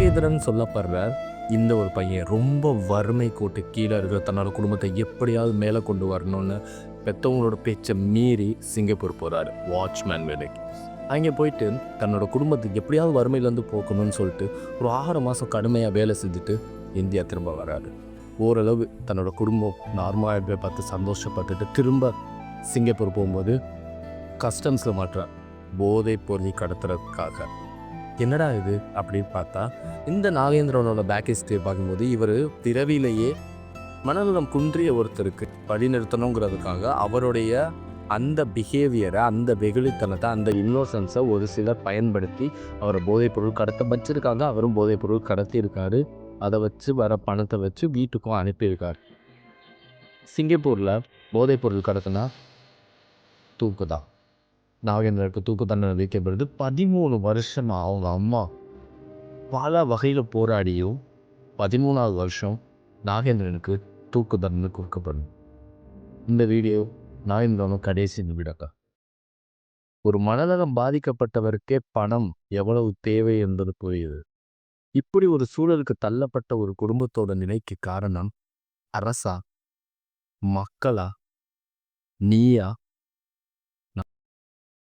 நாகேந்திரன் சொல்லப்படுற இந்த ஒரு பையன் ரொம்ப வறுமை கோட்டு கீழே இருக்கிற தன்னோட குடும்பத்தை எப்படியாவது மேலே கொண்டு வரணும்னு பெற்றவங்களோட பேச்சை மீறி சிங்கப்பூர் போகிறாரு வாட்ச்மேன் வேலைக்கு. அங்கே போயிட்டு தன்னோட குடும்பத்துக்கு எப்படியாவது வறுமையிலேருந்து போக்கணும்னு சொல்லிட்டு ஒரு 6 மாதம் கடுமையாக வேலை செஞ்சுட்டு இந்தியா திரும்ப வராரு. ஓரளவு தன்னோட குடும்பம் நார்மலாக பார்த்து சந்தோஷப்பட்டுட்டு திரும்ப சிங்கப்பூர் போகும்போது கஸ்டம்ஸில் மாட்டுறார் போதைப் பொருள் கடத்துறதுக்காக. என்னடா இது அப்படின்னு பார்த்தா இந்த நாகேந்திரனோட பேக் ஹிஸ்டரியை பார்க்கும்போது இவர் பிறவிலேயே மனநலம் குன்றிய ஒருத்தருக்கு வழிநிறுத்தணுங்கிறதுக்காக அவருடைய அந்த பிஹேவியரை, அந்த வெகுளித்தனத்தை, அந்த இன்னோசன்ஸை ஒரு சிலர் பயன்படுத்தி அவரை போதைப்பொருள் கடத்த வச்சிருக்காங்க. அவரும் போதைப்பொருள் கடத்தியிருக்காரு. அதை வச்சு வர பணத்தை வச்சு வீட்டுக்கும் அனுப்பியிருக்காரு. சிங்கப்பூரில் போதைப்பொருள் கடத்தினா தூக்கு தான். நாகேந்திரனுக்கு தூக்கு தண்டனை விதிக்கப்படுது. 13 வருஷமாக அவங்க அம்மா பல வகையில் போராடியும் 13வது வருஷம் நாகேந்திரனுக்கு தூக்கு தண்டனை கொடுக்கப்படும். இந்த வீடியோ நாகேந்திரனும் கடைசி நிமிடக்கா. ஒரு மனநலம் பாதிக்கப்பட்டவருக்கே பணம் எவ்வளவு தேவை என்பது புரியுது. இப்படி ஒரு சூழலுக்கு தள்ளப்பட்ட ஒரு குடும்பத்தோட நிலைக்கு காரணம் அரசா, மக்களா, நீயா